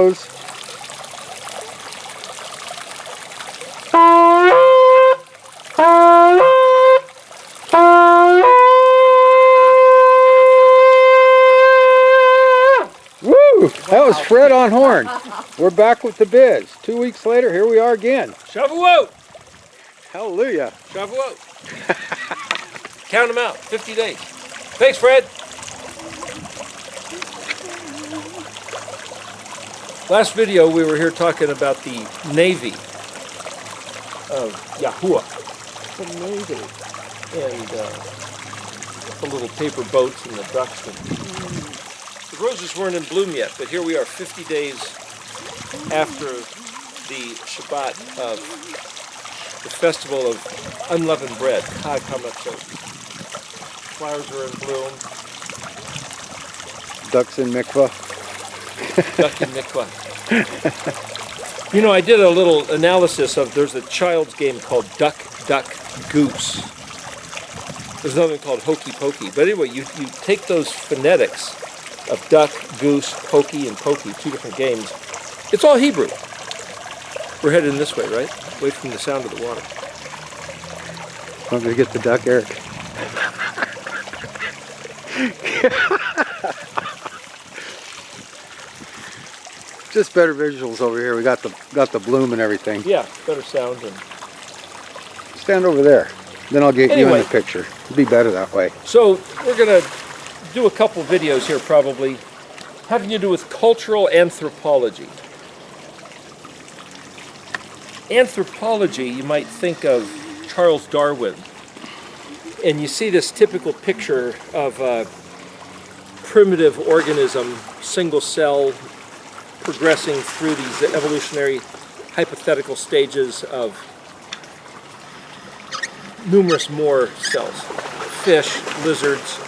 goes. Woo! That was Fred on horn. We're back with the biz. 2 weeks later, here we are again. Shavuot! Hallelujah. Shavuot. Count them out, 50 days. Thanks, Fred. Last video, we were here talking about the Navy of Yahweh. The Navy. And the little paper boats and the ducks. And the roses weren't in bloom yet, but here we are 50 days after the Shabbat of the festival of unleavened bread, Chag HaMatzot. Flowers are in bloom. Ducks in mikvah. Duck in mikvah. You know, I did a little analysis of, there's a child's game called Duck, Duck, Goose. There's another one called Hokey Pokey. But anyway, you take those phonetics of duck, goose, hokey, and pokey, two different games. It's all Hebrew. We're heading this way, right? Away from the sound of the water. Want me to get the duck, Eric? Just better visuals over here. We got the bloom and everything. Yeah, better sound. And stand over there. Then I'll get you in the picture. It'll be better that way. So we're going to do a couple videos here probably having to do with cultural anthropology. Anthropology, you might think of Charles Darwin. And you see this typical picture of a primitive organism, single cell, progressing through these evolutionary hypothetical stages of numerous more cells. Fish, lizards,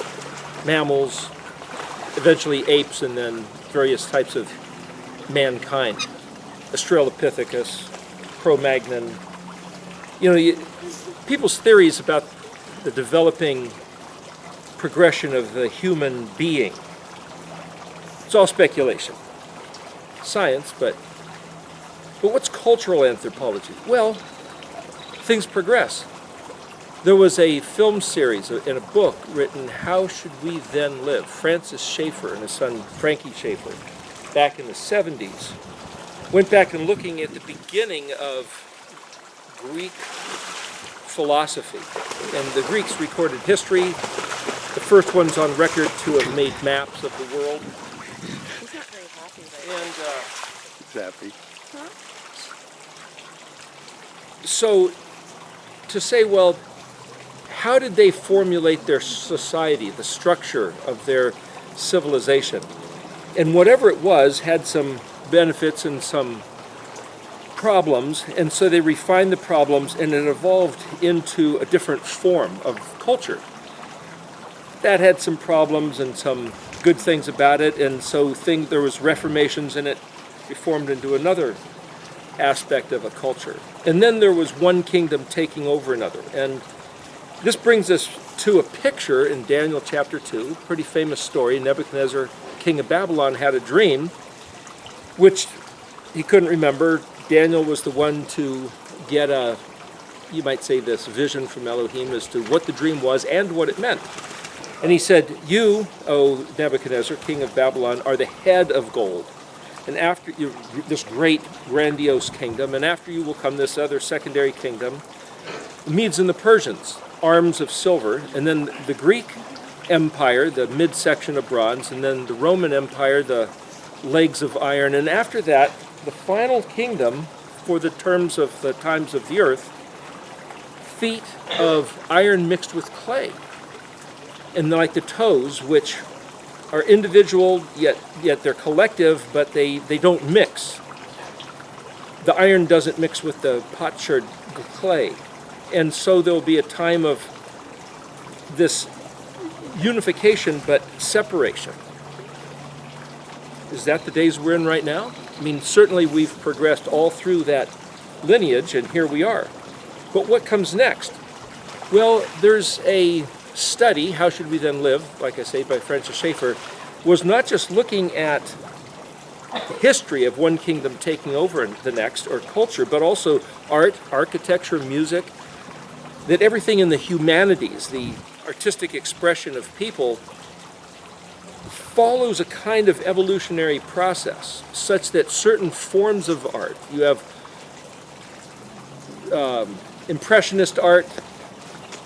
mammals, eventually apes, and then various types of mankind. Australopithecus, Cro-Magnon. You know, people's theories about the developing progression of the human being, it's all speculation. Science, but what's cultural anthropology? Well, things progress. There was a film series and a book written, How Should We Then Live? Francis Schaeffer and his son Frankie Schaeffer, back in the 70s, went back and looking at the beginning of Greek philosophy. And the Greeks recorded history, the first ones on record to have made maps of the world. He's not very happy right now. And He's happy. Huh? so to say, well, how did they formulate their society, the structure of their civilization? And whatever it was had some benefits and some problems, and so they refined the problems and it evolved into a different form of culture. That had some problems and some good things about it, and so there was reformations in it, reformed into another aspect of a culture. And then there was one kingdom taking over another. And this brings us to a picture in Daniel chapter 2, pretty famous story. Nebuchadnezzar, king of Babylon, had a dream, which he couldn't remember. Daniel was the one to get a, you might say this, vision from Elohim as to what the dream was and what it meant. And he said, you, O Nebuchadnezzar, king of Babylon, are the head of gold. And after you, this great, grandiose kingdom, and after you will come this other secondary kingdom, the Medes and the Persians, arms of silver, and then the Greek Empire, the midsection of bronze, and then the Roman Empire, the legs of iron, and after that, the final kingdom for the terms of the times of the earth, feet of iron mixed with clay. And like the toes, which are individual, yet they're collective, but they don't mix. The iron doesn't mix with the potsherd clay. And so there'll be a time of this unification, but separation. Is that the days we're in right now? I mean, certainly we've progressed all through that lineage, and here we are. But what comes next? Well, there's a study, How Should We Then Live, like I say, by Francis Schaeffer, was not just looking at history of one kingdom taking over the next, or culture, but also art, architecture, music, that everything in the humanities, the artistic expression of people, follows a kind of evolutionary process, such that certain forms of art, you have impressionist art,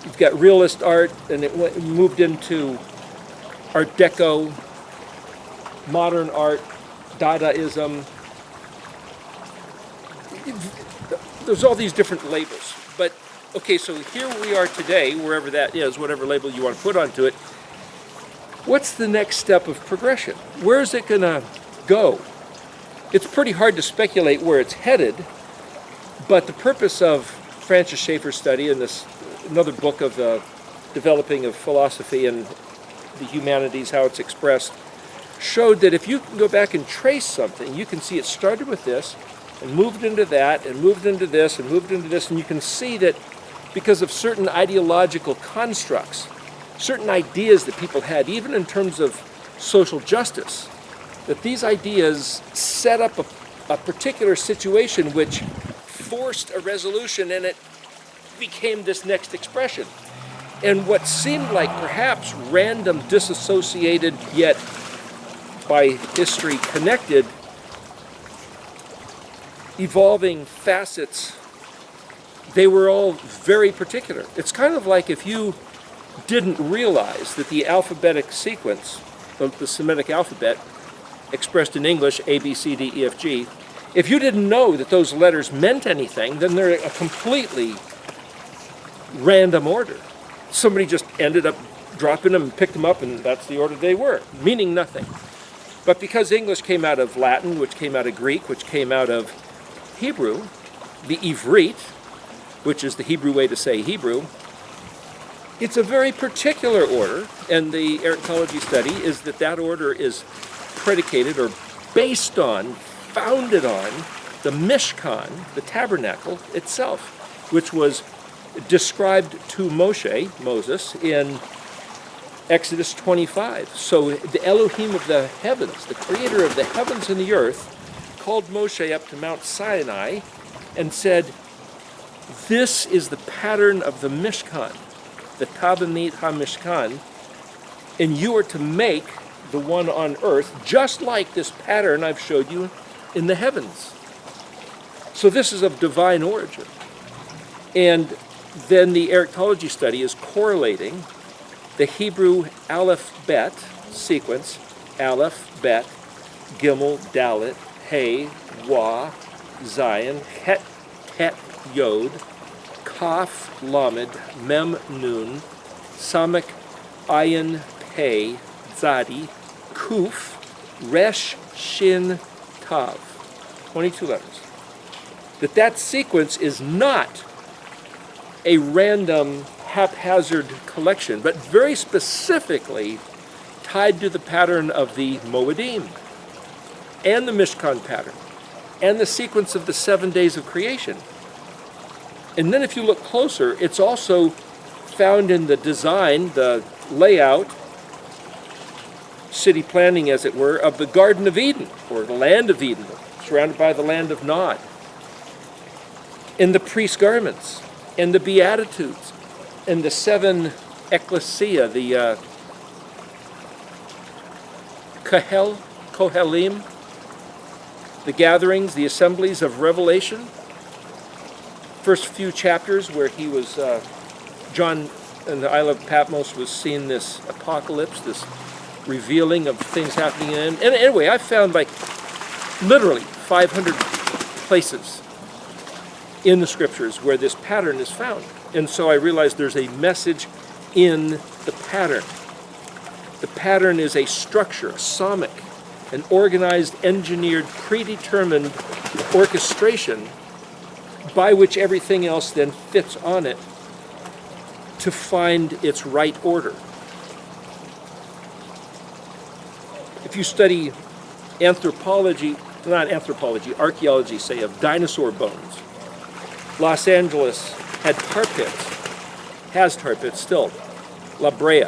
you've got realist art, and it moved into Art Deco, modern art, Dadaism. There's all these different labels. But, okay, so here we are today, wherever that is, whatever label you want to put onto it. What's the next step of progression? Where is it going to go? It's pretty hard to speculate where it's headed, but the purpose of Francis Schaeffer's study in this another book of the developing of philosophy and the humanities, how it's expressed, showed that if you can go back and trace something, you can see it started with this and moved into that and moved into this and moved into this, and you can see that because of certain ideological constructs, certain ideas that people had, even in terms of social justice, that these ideas set up a particular situation which forced a resolution, and it became this next expression. And what seemed like perhaps random, disassociated, yet by history connected, evolving facets, they were all very particular. It's kind of like if you didn't realize that the alphabetic sequence, the Semitic alphabet, expressed in English, A, B, C, D, E, F, G, if you didn't know that those letters meant anything, then they're a completely random order. Somebody just ended up dropping them and picked them up, and that's the order they were, meaning nothing. But because English came out of Latin, which came out of Greek, which came out of Hebrew, the Ivrit, which is the Hebrew way to say Hebrew, it's a very particular order, and the Anthropology study is that order is predicated or based on, founded on, the Mishkan, the tabernacle itself, which was described to Moses, in Exodus 25. So the Elohim of the heavens, the creator of the heavens and the earth, called Moshe up to Mount Sinai and said, this is the pattern of the Mishkan, the Tabanit HaMishkan, and you are to make the one on earth just like this pattern I've showed you in the heavens. So this is of divine origin. And then the Anthropology study is correlating the Hebrew Aleph Bet sequence, Aleph, Bet, Gimel, Dalet, Hey, Wah, Zion, Het, Het, Yod, Kaf, Lamed, Mem, Nun, Samek, Ayin, Pei, Zadi, Kuf, Resh, Shin, Tav. 22 letters. That sequence is not a random, haphazard collection, but very specifically tied to the pattern of the Moedim and the Mishkan pattern and the sequence of the 7 days of creation. And then if you look closer, it's also found in the design, the layout, city planning as it were, of the Garden of Eden, or the land of Eden, surrounded by the land of Nod, in the priest's garments, and the Beatitudes, and the 7 ecclesia, the Kohelim, the gatherings, the assemblies of Revelation. First few chapters where he was, John in the Isle of Patmos was seeing this apocalypse, this revealing of things happening in him. And anyway, I found like literally 500 places in the scriptures where this pattern is found. And so I realized there's a message in the pattern. The pattern is a structure, a somic, an organized, engineered, predetermined orchestration by which everything else then fits on it to find its right order. If you study anthropology, archaeology, say, of dinosaur bones, Los Angeles had tar pits, has tar pits still, La Brea.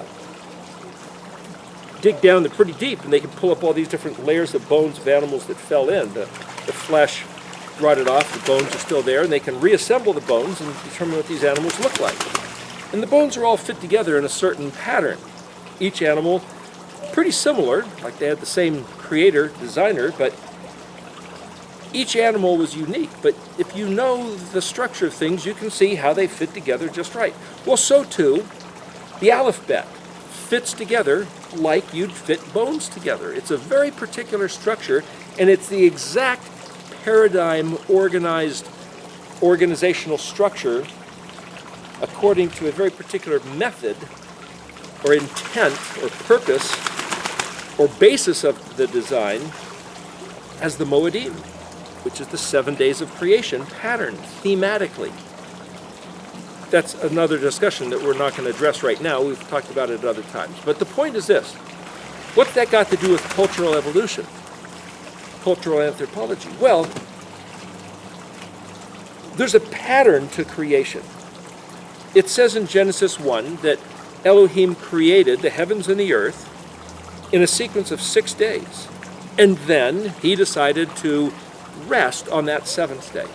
dig down, they're pretty deep, and they can pull up all these different layers of bones of animals that fell in. The flesh rotted off, the bones are still there, and they can reassemble the bones and determine what these animals look like. And the bones are all fit together in a certain pattern. Each animal pretty similar, like they had the same creator, designer, but each animal was unique. But if you know the structure of things, you can see how they fit together just right. Well, so too, the alphabet fits together like you'd fit bones together. It's a very particular structure, and it's the exact paradigm organizational structure according to a very particular method or intent or purpose or basis of the design as the Moedim, which is the 7 days of creation pattern thematically. That's another discussion that we're not going to address right now. We've talked about it at other times. But the point is this. What's that got to do with cultural evolution? Cultural anthropology? Well, there's a pattern to creation. It says in Genesis 1 that Elohim created the heavens and the earth in a sequence of 6 days. And then he decided to rest on that seventh day.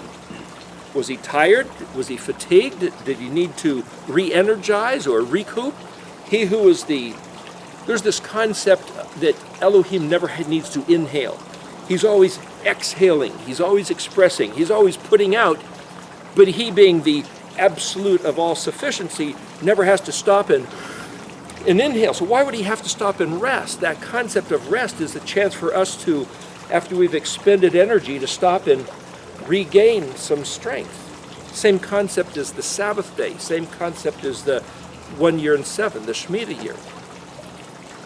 Was he tired? Was he fatigued? Did he need to re-energize or recoup? There's this concept that Elohim never needs to inhale. He's always exhaling. He's always expressing. He's always putting out. But he, being the absolute of all sufficiency, never has to stop and inhale. So why would he have to stop and rest? That concept of rest is the chance for us to, after we've expended energy, to stop and regain some strength. Same concept as the Sabbath day. Same concept as the 1 year and 7, the Shemitah year.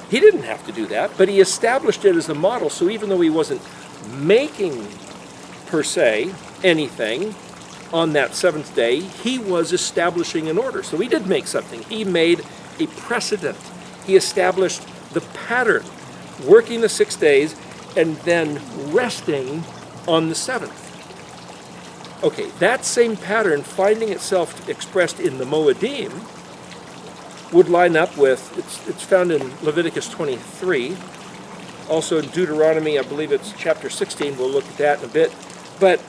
He didn't have to do that, but he established it as a model. So even though he wasn't making, per se, anything on that seventh day, he was establishing an order. So he did make something. He made a precedent. He established the pattern, working the 6 days and then resting on the seventh. Okay, that same pattern, finding itself expressed in the Moedim, would line up with, it's found in Leviticus 23, also in Deuteronomy, I believe it's chapter 16, we'll look at that in a bit, but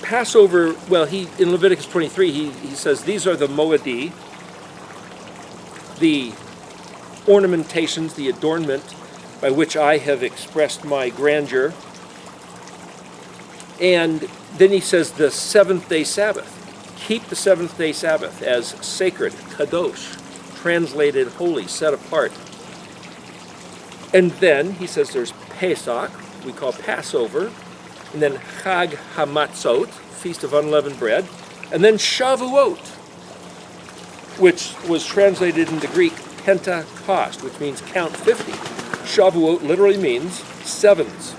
Passover, well, in Leviticus 23, he says, these are the Moedi, the ornamentations, the adornment by which I have expressed my grandeur. And then he says the seventh day Sabbath. Keep the seventh day Sabbath as sacred, kadosh, translated holy, set apart. And then he says there's Pesach, we call Passover, and then Chag Hamatzot, Feast of Unleavened Bread, and then Shavuot, which was translated into Greek Pentecost, which means count 50. Shavuot literally means sevens,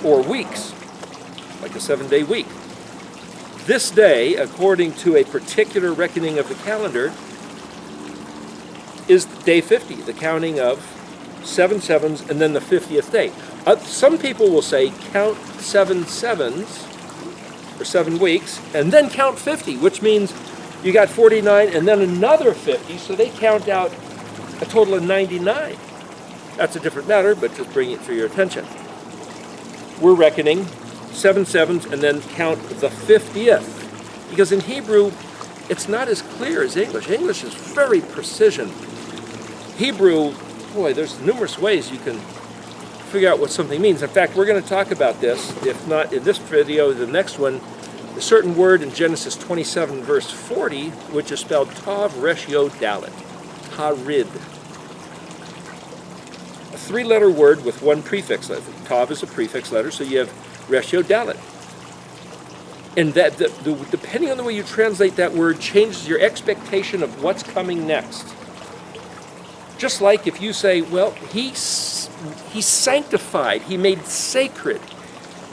or weeks, like a 7-day week. This day, according to a particular reckoning of the calendar, is day 50, the counting of 7 sevens and then the 50th day. Some people will say count 7 sevens, or 7 weeks, and then count 50, which means you got 49 and then another 50, so they count out a total of 99. That's a different matter, but just bring it for your attention. We're reckoning 7 sevens and then count the 50th. Because in Hebrew, it's not as clear as English. English is very precision. Hebrew, boy, there's numerous ways you can figure out what something means. In fact, we're going to talk about this, if not in this video, the next one, a certain word in Genesis 27, verse 40, which is spelled Tav Resh Yod Dalet, Harid. A 3-letter word with 1 prefix letter. Tav is a prefix letter, so you have Resh Yod Dalet. And that, depending on the way you translate that word, changes your expectation of what's coming next. Just like if you say, well, he sanctified, he made sacred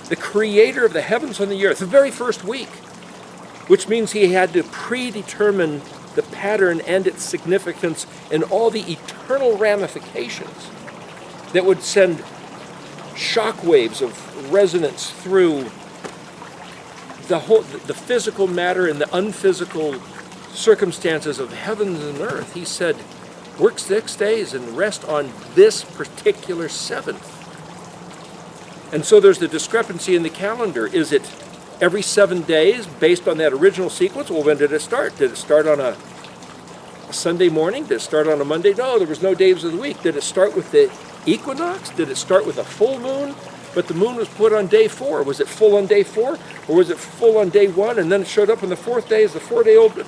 the creator of the heavens and the earth, the very first week, which means he had to predetermine the pattern and its significance and all the eternal ramifications that would send shock waves of resonance through the physical matter and the unphysical circumstances of heavens and earth. He said, Work 6 days and rest on this particular seventh. And so there's the discrepancy in the calendar. Is it every 7 days based on that original sequence? Well, when did it start? Did it start on a Sunday morning? Did it start on a Monday? No, there was no days of the week. Did it start with the equinox? Did it start with a full moon? But the moon was put on day 4. Was it full on day 4? Or was it full on day 1 and then it showed up on the 4th day as the 4-day-old?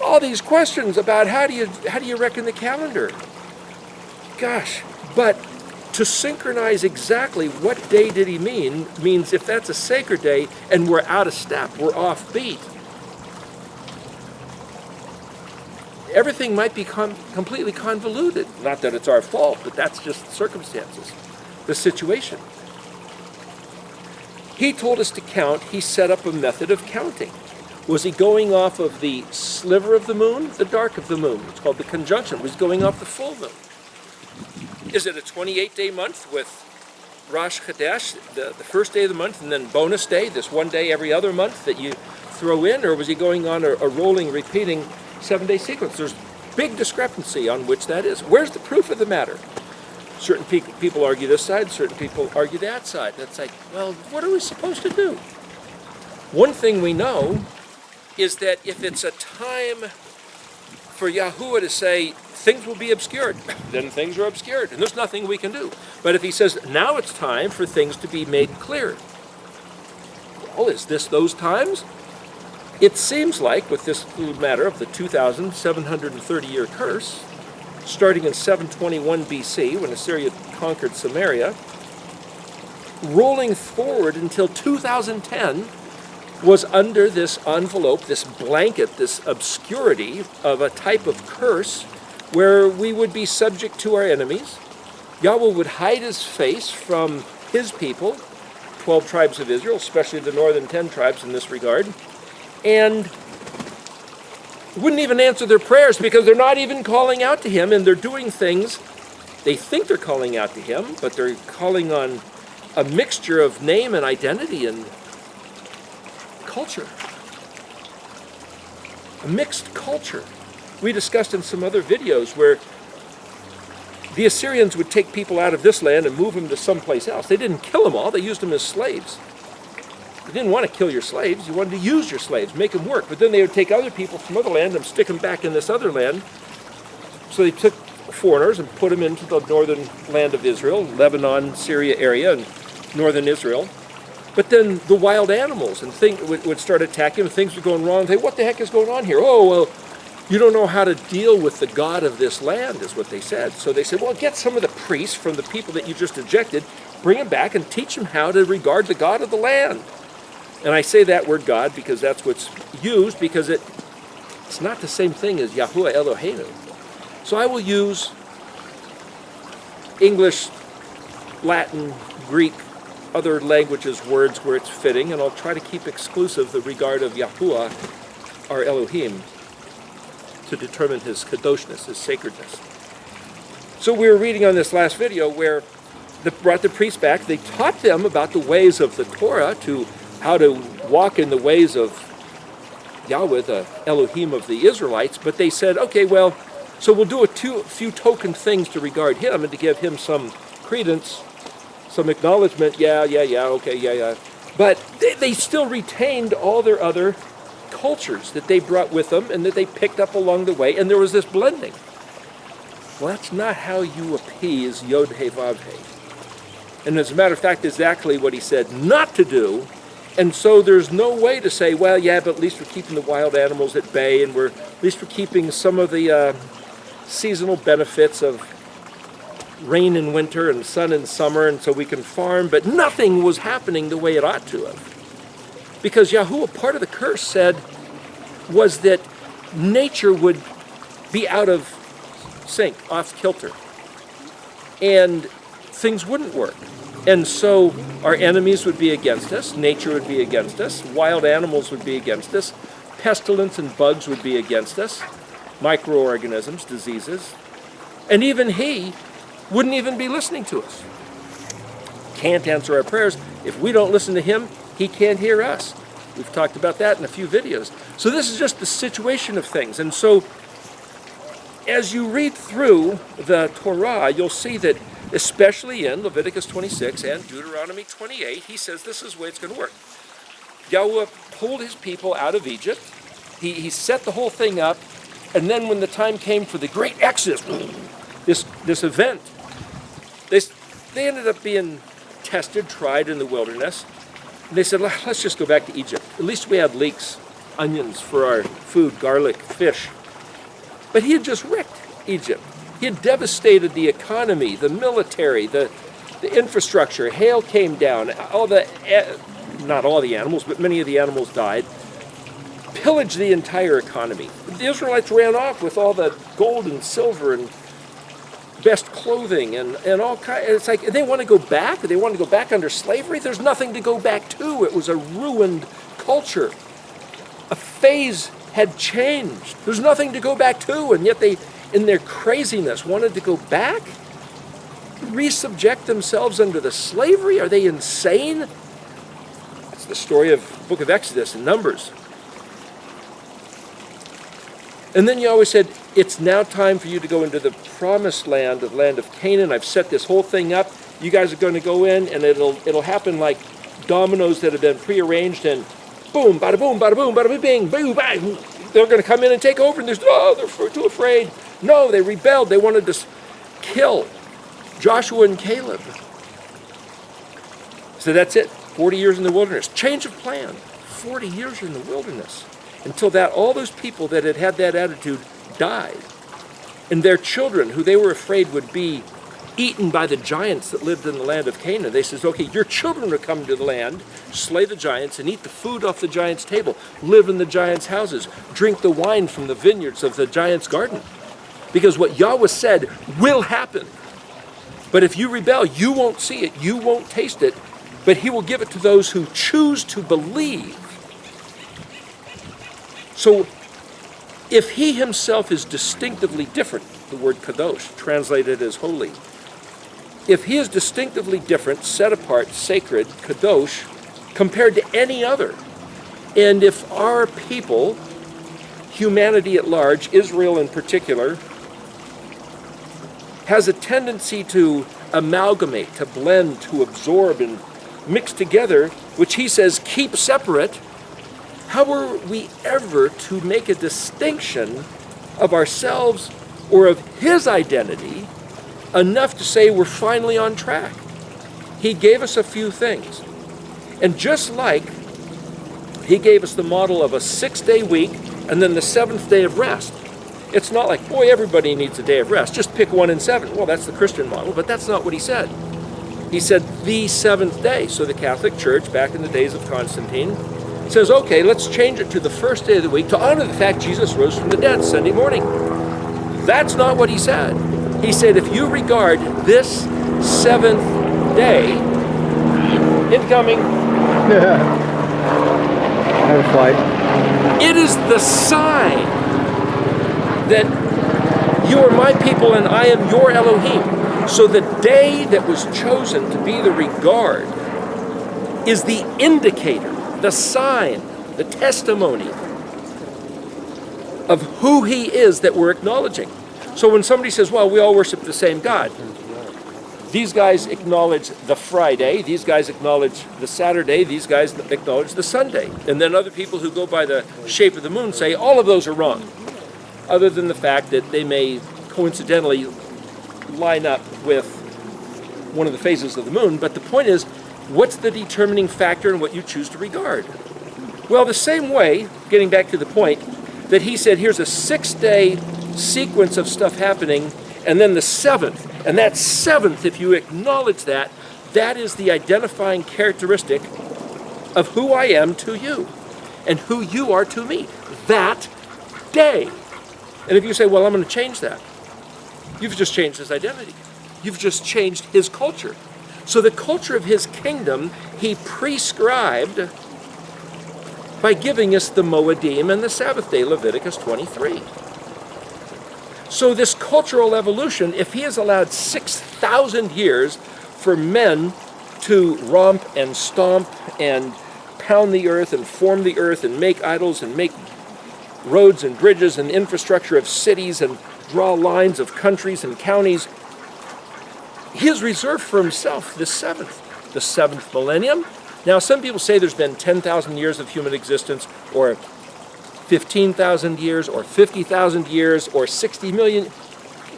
All these questions about how do you reckon the calendar? Gosh, but to synchronize exactly what day did he mean means if that's a sacred day and we're out of step, we're off beat, everything might become completely convoluted. Not that it's our fault, but that's just the circumstances, the situation. He told us to count. He set up a method of counting. Was he going off of the sliver of the moon, the dark of the moon? It's called the conjunction. Was he going off the full moon? Is it a 28-day month with Rosh Chodesh, the first day of the month, and then bonus day, this one day every other month that you throw in? Or was he going on a rolling, repeating 7-day sequence? There's big discrepancy on which that is. Where's the proof of the matter? Certain people argue this side, certain people argue that side. That's like, well, what are we supposed to do? One thing we know is that if it's a time for Yahuwah to say things will be obscured, then things are obscured, and there's nothing we can do. But if he says now it's time for things to be made clear, well, is this those times? It seems like with this little matter of the 2,730-year curse, starting in 721 BC when Assyria conquered Samaria, rolling forward until 2010, was under this envelope, this blanket, this obscurity of a type of curse where we would be subject to our enemies. Yahweh would hide his face from his people, 12 tribes of Israel, especially the northern 10 tribes in this regard, and wouldn't even answer their prayers because they're not even calling out to him, and they're doing things, they think they're calling out to him, but they're calling on a mixture of name and identity and culture. A mixed culture. We discussed in some other videos where the Assyrians would take people out of this land and move them to someplace else. They didn't kill them all, they used them as slaves. You didn't want to kill your slaves, you wanted to use your slaves, make them work. But then they would take other people from other land and stick them back in this other land. So they took foreigners and put them into the northern land of Israel, Lebanon, Syria area, and northern Israel. But then the wild animals and would start attacking, and things were going wrong. They, what the heck is going on here? Oh, well, you don't know how to deal with the God of this land, is what they said. So they said, well, get some of the priests from the people that you just ejected, bring them back and teach them how to regard the God of the land. And I say that word God because that's what's used, because it's not the same thing as Yahuwah Eloheinu. So I will use English, Latin, Greek, other languages, words where it's fitting, and I'll try to keep exclusive the regard of Yahuwah, our Elohim, to determine his kadoshness, his sacredness. So we were reading on this last video where they brought the priests back. They taught them about the ways of the Torah, to how to walk in the ways of Yahweh, the Elohim of the Israelites, but they said, okay, well, so we'll do a few token things to regard him and to give him some credence, some acknowledgement, okay. But they still retained all their other cultures that they brought with them and that they picked up along the way, and there was this blending. Well, that's not how you appease Yod He Vav He. And as a matter of fact, exactly what he said not to do. And so there's no way to say, well, yeah, but at least we're keeping the wild animals at bay, and at least we're keeping some of the seasonal benefits of rain in winter and sun in summer, and so we can farm, but nothing was happening the way it ought to have. Because Yahuwah, part of the curse said, was that nature would be out of sync, off kilter, and things wouldn't work. And so our enemies would be against us, nature would be against us, wild animals would be against us, pestilence and bugs would be against us, microorganisms, diseases, and even he wouldn't even be listening to us. Can't answer our prayers. If we don't listen to him, he can't hear us. We've talked about that in a few videos. So this is just the situation of things. And so as you read through the Torah, you'll see that, especially in Leviticus 26 and Deuteronomy 28, he says this is the way it's going to work. Yahweh pulled his people out of Egypt. He set the whole thing up. And then when the time came for the great Exodus, this event, they ended up being tested, tried in the wilderness. And they said, let's just go back to Egypt. At least we had leeks, onions for our food, garlic, fish. But he had just wrecked Egypt. He had devastated the economy, the military, the infrastructure. Hail came down. Not all the animals, but many of the animals died. Pillaged the entire economy. The Israelites ran off with all the gold and silver and best clothing and all kinds. It's like they want to go back. They want to go back under slavery. There's nothing to go back to. It was a ruined culture. A phase had changed. There's nothing to go back to, and yet they, in their craziness, wanted to go back, resubject themselves under the slavery. Are they insane? It's the story of the book of Exodus and Numbers. And then Yahweh said, it's now time for you to go into the promised land, the land of Canaan. I've set this whole thing up. You guys are going to go in, and it'll happen like dominoes that have been prearranged, and boom, bada boom, bada bing, boom, bang. They're going to come in and take over, and they're too afraid. No, they rebelled. They wanted to kill Joshua and Caleb. So that's it. 40 years in the wilderness. Change of plan. 40 years in the wilderness. Until all those people that had that attitude died. And their children, who they were afraid would be eaten by the giants that lived in the land of Canaan. They says, okay, your children are coming to the land, slay the giants and eat the food off the giants' table, live in the giants' houses, drink the wine from the vineyards of the giants' garden. Because what Yahweh said will happen. But if you rebel, you won't see it, you won't taste it, but he will give it to those who choose to believe. So, if he himself is distinctively different, the word kadosh, translated as holy, if he is distinctively different, set apart, sacred, kadosh, compared to any other, and if our people, humanity at large, Israel in particular, has a tendency to amalgamate, to blend, to absorb and mix together, which he says keep separate, how are we ever to make a distinction of ourselves or of his identity enough to say we're finally on track? He gave us a few things. And just like he gave us the model of a 6-day week and then the 7th day of rest, it's not like, boy, everybody needs a day of rest. Just pick 1 and 7. Well, that's the Christian model, but that's not what he said. He said the 7th day. So the Catholic Church, back in the days of Constantine, says, okay, let's change it to the 1st day of the week to honor the fact Jesus rose from the dead Sunday morning. That's not what he said. He said, if you regard this 7th day, incoming, Have a flight. it is the sign that you are my people and I am your Elohim. So the day that was chosen to be the regard is the indicator, the sign, the testimony of who he is that we're acknowledging. So when somebody says, well, we all worship the same God, these guys acknowledge the Friday, these guys acknowledge the Saturday, these guys acknowledge the Sunday. And then other people who go by the shape of the moon say all of those are wrong, other than the fact that they may coincidentally line up with one of the phases of the moon. But the point is, what's the determining factor in what you choose to regard? Well, the same way, getting back to the point, that he said here's a 6-day sequence of stuff happening, and then the 7th. And that 7th, if you acknowledge that, that is the identifying characteristic of who I am to you and who you are to me. That day. And if you say, well, I'm going to change that, you've just changed his identity. You've just changed his culture. So the culture of his kingdom, he prescribed by giving us the Moedim and the Sabbath day, Leviticus 23. So this cultural evolution, if he has allowed 6,000 years for men to romp and stomp and pound the earth and form the earth and make idols and make roads and bridges and infrastructure of cities and draw lines of countries and counties. He has reserved for himself the seventh millennium. Now, some people say there's been 10,000 years of human existence, or 15,000 years, or 50,000 years, or 60 million,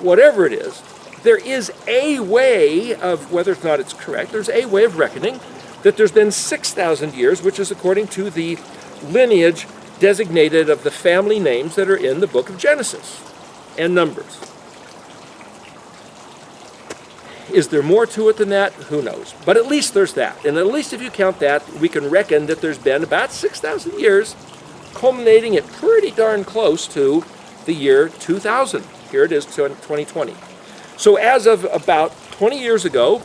whatever it is. There is a way of, whether or not it's correct, there's a way of reckoning that there's been 6,000 years, which is according to the lineage designated of the family names that are in the book of Genesis and Numbers. Is there more to it than that? Who knows? But at least there's that. And at least if you count that, we can reckon that there's been about 6,000 years, culminating at pretty darn close to the year 2000. Here it is, 2020. So as of about 20 years ago,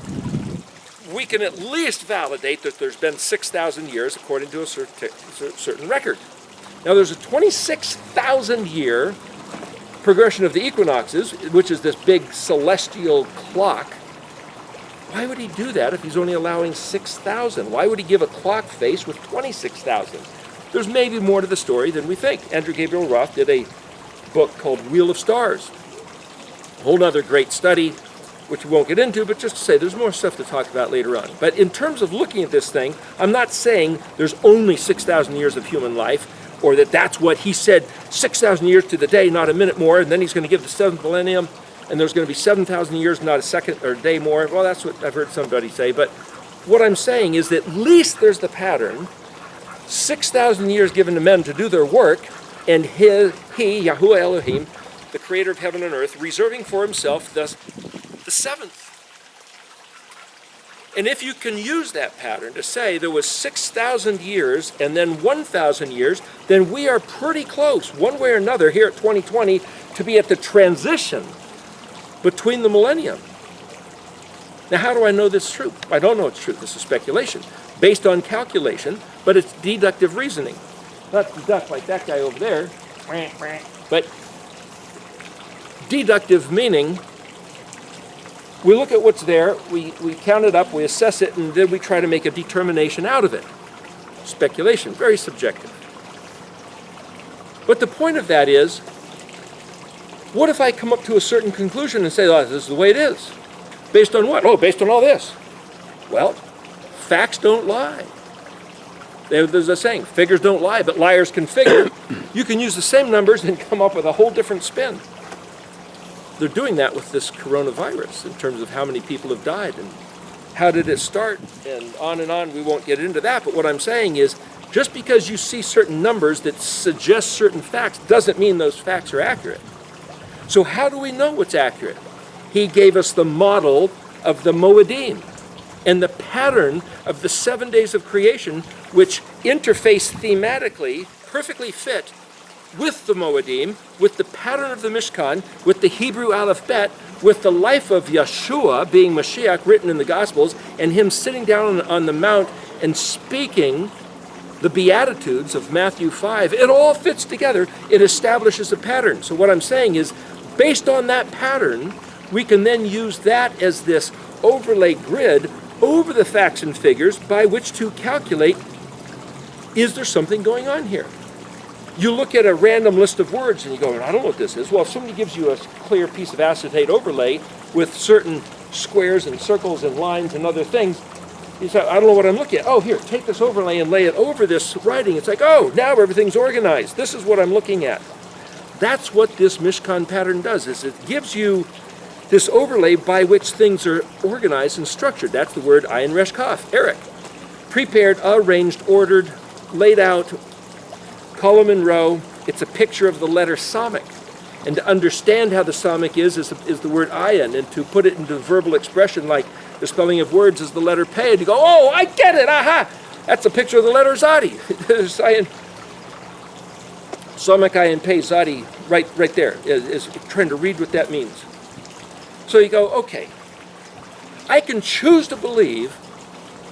we can at least validate that there's been 6,000 years according to a certain record. Now there's a 26,000 year progression of the equinoxes, which is this big celestial clock. Why would he do that if he's only allowing 6,000? Why would he give a clock face with 26,000? There's maybe more to the story than we think. Andrew Gabriel Roth did a book called Wheel of Stars. A whole other great study, which we won't get into, but just to say there's more stuff to talk about later on. But in terms of looking at this thing, I'm not saying there's only 6,000 years of human life, or that that's what he said, 6,000 years to the day, not a minute more, and then he's going to give the seventh millennium, and there's going to be 7,000 years, not a second or a day more. Well, that's what I've heard somebody say. But what I'm saying is that at least there's the pattern, 6,000 years given to men to do their work, and he, Yahweh Elohim, the creator of heaven and earth, reserving for himself thus the seventh. And if you can use that pattern to say there was 6,000 years and then 1,000 years, then we are pretty close, one way or another, here at 2020, to be at the transition between the millennium. Now, how do I know this is true? I don't know it's true. This is speculation, based on calculation, but it's deductive reasoning. Not deduct like that guy over there, but deductive meaning we look at what's there, we count it up, we assess it, and then we try to make a determination out of it. Speculation, very subjective. But the point of that is, what if I come up to a certain conclusion and say, oh, this is the way it is? Based on what? Oh, based on all this. Well, facts don't lie. There's a saying, figures don't lie, but liars can figure. You can use the same numbers and come up with a whole different spin. They're doing that with this coronavirus in terms of how many people have died and how did it start, and on. We won't get into that, but what I'm saying is just because you see certain numbers that suggest certain facts doesn't mean those facts are accurate. So how do we know what's accurate? He gave us the model of the Moedim and the pattern of the 7 days of creation, which interface thematically, perfectly fit with the Moedim, with the pattern of the Mishkan, with the Hebrew alphabet, with the life of Yeshua being Mashiach written in the Gospels, and him sitting down on the mount and speaking the Beatitudes of Matthew 5. It all fits together. It establishes a pattern. So what I'm saying is, based on that pattern, we can then use that as this overlay grid over the facts and figures by which to calculate, is there something going on here? You look at a random list of words and you go, I don't know what this is. Well, if somebody gives you a clear piece of acetate overlay with certain squares and circles and lines and other things, you say, I don't know what I'm looking at. Oh, here, take this overlay and lay it over this writing. It's like, oh, now everything's organized. This is what I'm looking at. That's what this Mishkan pattern does, is it gives you this overlay by which things are organized and structured. That's the word Ayin Resh Kaf, Eric. Prepared, arranged, ordered, laid out, column and row. It's a picture of the letter Samic. And to understand how the Samic is the word ayin, and to put it into verbal expression like the spelling of words is the letter Pei, and you go, oh, I get it, aha! That's a picture of the letter Zadi. Samic, ayin, Pei, Zadi, right there, is trying to read what that means. So you go, okay, I can choose to believe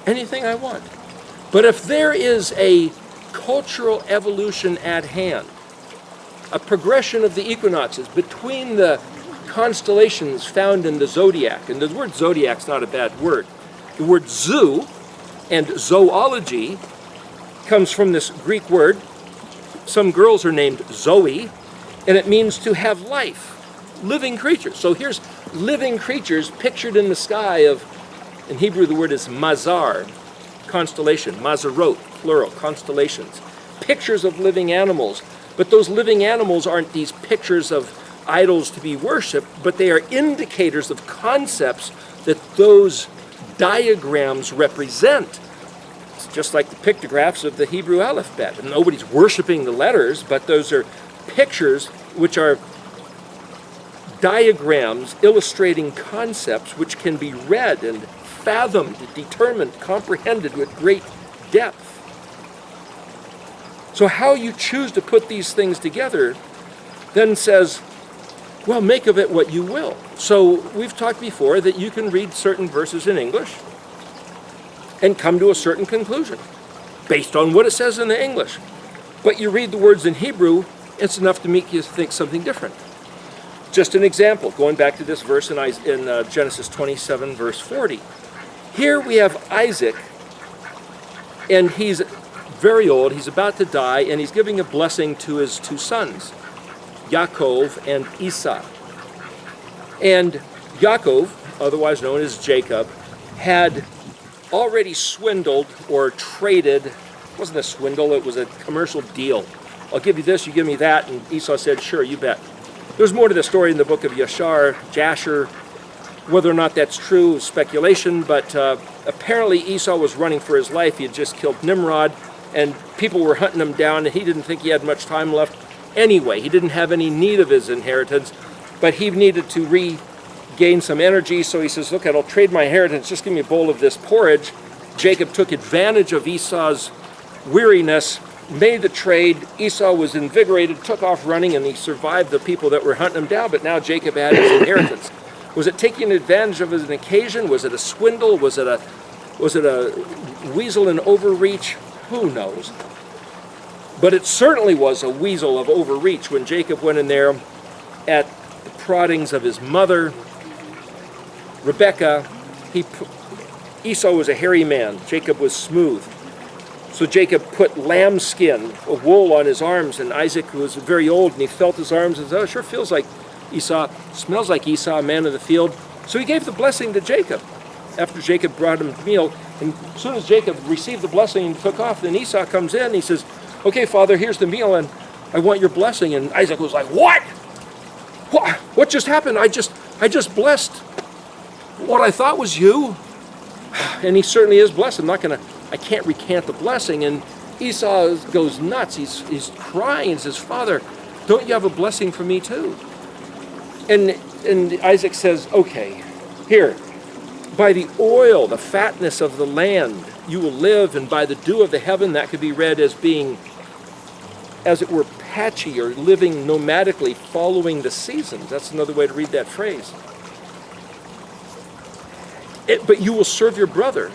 anything I want. But if there is a cultural evolution at hand, a progression of the equinoxes between the constellations found in the zodiac, and the word zodiac's not a bad word. The word zoo and zoology comes from this Greek word. Some girls are named Zoe, and it means to have life, living creatures. So here's living creatures pictured in the sky in Hebrew the word is mazar, constellation, mazarot, plural, constellations. Pictures of living animals. But those living animals aren't these pictures of idols to be worshipped, but they are indicators of concepts that those diagrams represent. It's just like the pictographs of the Hebrew alphabet. And nobody's worshiping the letters, but those are pictures which are diagrams illustrating concepts which can be read and fathomed, determined, comprehended with great depth. So how you choose to put these things together then says, well, make of it what you will. So we've talked before that you can read certain verses in English and come to a certain conclusion based on what it says in the English. But you read the words in Hebrew, it's enough to make you think something different. Just an example, going back to this verse in Genesis 27, verse 40. Here we have Isaac, and he's very old, he's about to die, and he's giving a blessing to his two sons, Yaakov and Esau. And Yaakov, otherwise known as Jacob, had already swindled or traded. It wasn't a swindle, it was a commercial deal. I'll give you this, you give me that, and Esau said, sure, you bet. There's more to the story in the book of Jasher. Whether or not that's true is speculation, but apparently Esau was running for his life. He had just killed Nimrod, and people were hunting him down, and he didn't think he had much time left anyway. He didn't have any need of his inheritance, but he needed to regain some energy, so he says, look, I'll trade my inheritance, just give me a bowl of this porridge. Jacob took advantage of Esau's weariness, made the trade. Esau was invigorated, took off running, and he survived the people that were hunting him down, but now Jacob had his inheritance. Was it taking advantage of an occasion? Was it a swindle? Was it a weasel and overreach? Who knows? But it certainly was a weasel of overreach when Jacob went in there at the proddings of his mother, Rebekah. Esau was a hairy man. Jacob was smooth. So Jacob put lambskin of wool on his arms, and Isaac, who was very old, and he felt his arms and said, oh, it sure feels like Esau, smells like Esau, a man of the field. So he gave the blessing to Jacob after Jacob brought him the meal. And as soon as Jacob received the blessing and took off, then Esau comes in and he says, okay, Father, here's the meal, and I want your blessing. And Isaac was like, what? What just happened? I just blessed what I thought was you. And he certainly is blessed. I can't recant the blessing. And Esau goes nuts. He's crying and says, Father, don't you have a blessing for me too? And Isaac says, okay, here, by the oil, the fatness of the land, you will live, and by the dew of the heaven, that could be read as being, as it were, patchy or living nomadically, following the seasons. That's another way to read that phrase. But you will serve your brother.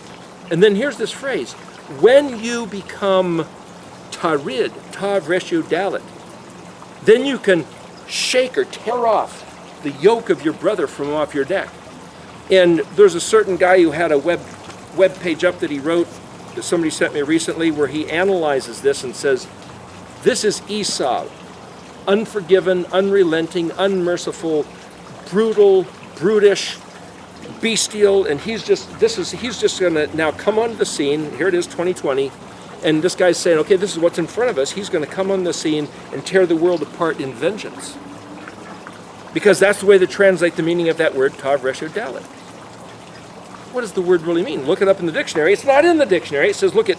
And then here's this phrase, when you become tarid, tav reshu dalit, then you can shake or tear off the yoke of your brother from off your neck. And there's a certain guy who had a web page up that he wrote that somebody sent me recently where he analyzes this and says, this is Esau, unforgiven, unrelenting, unmerciful, brutal, brutish, bestial, and he's just going to now come onto the scene. Here it is, 2020, and this guy's saying, okay, this is what's in front of us. He's going to come on the scene and tear the world apart in vengeance. Because that's the way they translate the meaning of that word, tav reshu dalit. What does the word really mean? Look it up in the dictionary. It's not in the dictionary. It says look at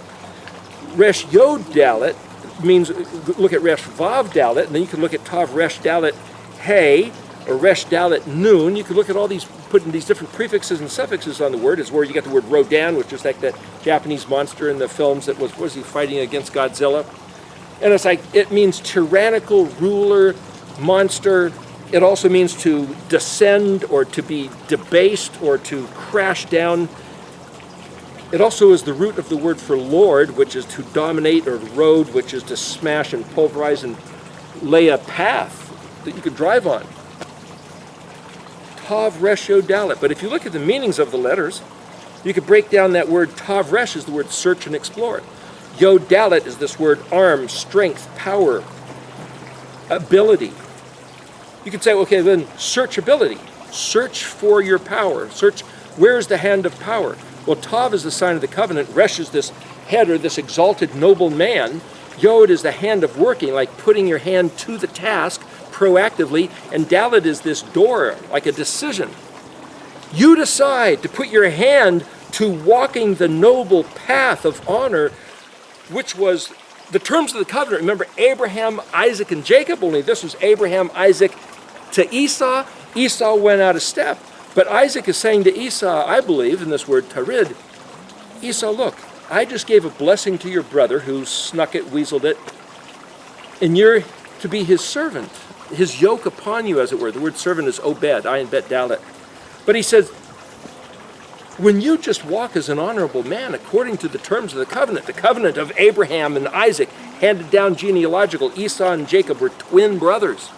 resh yod dalit, means look at resh vav dalit, and then you can look at tav resh dalit hey, or resh dalit noon. You can look at all these, putting these different prefixes and suffixes on the word. Is where you get the word Rodan, which is like that Japanese monster in the films that was he fighting against Godzilla? And it's like, it means tyrannical ruler, monster. It also means to descend or to be debased or to crash down. It also is the root of the word for Lord, which is to dominate, or road, which is to smash and pulverize and lay a path that you could drive on. Tav resh yod dalit. But if you look at the meanings of the letters, you could break down that word. Tav resh is the word search and explore. Yod dalit is this word arm, strength, power, ability. You could say, okay, then searchability. Search for your power. Search, where's the hand of power? Well, Tav is the sign of the covenant. Resh is this head, or this exalted noble man. Yod is the hand of working, like putting your hand to the task proactively. And Dalet is this door, like a decision. You decide to put your hand to walking the noble path of honor, which was the terms of the covenant. Remember, Abraham, Isaac, and Jacob, only this was Abraham, Isaac to Esau. Esau went out of step. But Isaac is saying to Esau, I believe, in this word tarid, Esau, look, I just gave a blessing to your brother who snuck it, weaseled it, and you're to be his servant, his yoke upon you, as it were. The word servant is obed, ayin bet dalet. But he says, when you just walk as an honorable man according to the terms of the covenant of Abraham and Isaac, handed down genealogical, Esau and Jacob were twin brothers.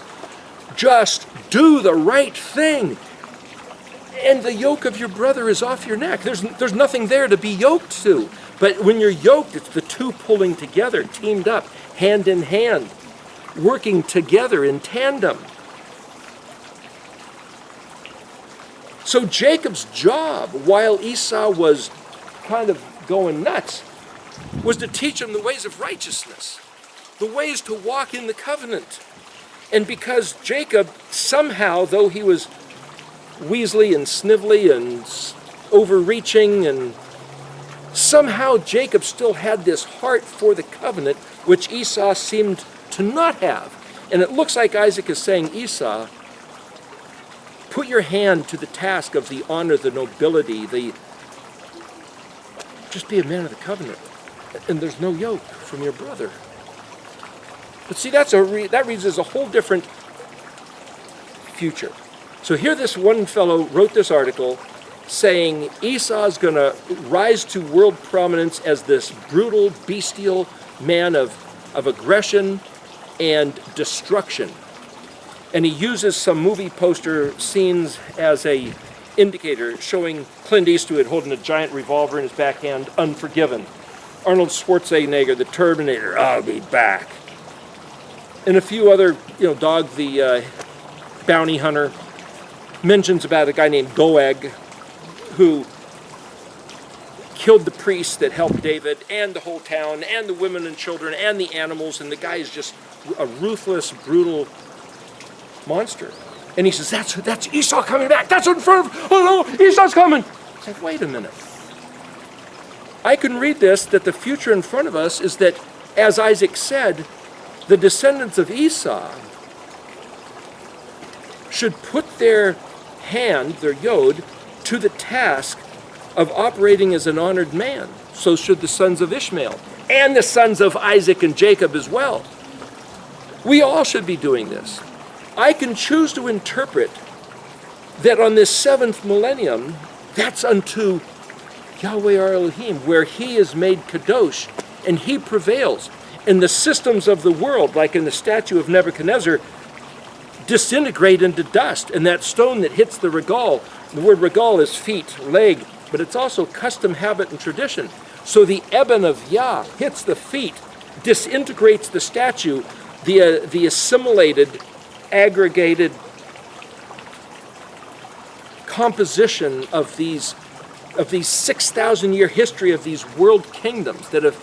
Just do the right thing, and the yoke of your brother is off your neck. There's nothing there to be yoked to. But when you're yoked, it's the two pulling together, teamed up, hand in hand, working together in tandem. So Jacob's job, while Esau was kind of going nuts, was to teach him the ways of righteousness, the ways to walk in the covenant. And because Jacob somehow, though he was weaselly and snivelly and overreaching, and somehow Jacob still had this heart for the covenant, which Esau seemed to not have. And it looks like Isaac is saying, Esau, put your hand to the task of the honor, the nobility, just be a man of the covenant. And there's no yoke from your brother. But see, that reads as a whole different future. So here this one fellow wrote this article saying Esau's going to rise to world prominence as this brutal, bestial man of aggression and destruction. And he uses some movie poster scenes as a indicator, showing Clint Eastwood holding a giant revolver in his backhand, Unforgiven. Arnold Schwarzenegger, the Terminator, I'll be back. And a few other, Dog the bounty hunter, mentions about a guy named Doeg who killed the priest that helped David and the whole town and the women and children and the animals, and the guy is just a ruthless, brutal monster. And he says, that's Esau coming back. That's in front of, oh no, Esau's coming. It's like, wait a minute. I can read this, that the future in front of us is that, as Isaac said, the descendants of Esau should put their hand, their yod, to the task of operating as an honored man. So should the sons of Ishmael and the sons of Isaac and Jacob as well. We all should be doing this. I can choose to interpret that on this 7th millennium, that's unto Yahweh our Elohim, where he is made kadosh and he prevails. And the systems of the world, like in the statue of Nebuchadnezzar, disintegrate into dust. And that stone that hits the regal, the word regal is feet, leg, but it's also custom, habit, and tradition. So the ebon of Yah hits the feet, disintegrates the statue, the assimilated, aggregated composition of these 6,000-year history of these world kingdoms that have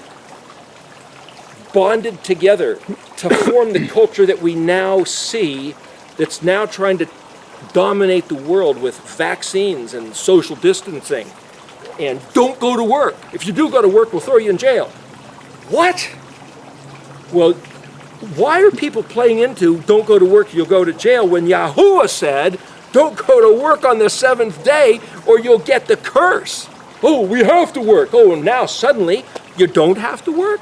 bonded together to form the culture that we now see, that's now trying to dominate the world with vaccines and social distancing and don't go to work. If you do go to work, we'll throw you in jail. What? Well, why are people playing into don't go to work, you'll go to jail, when Yahuwah said don't go to work on the 7th day or you'll get the curse? Oh, we have to work. Oh, and now suddenly you don't have to work?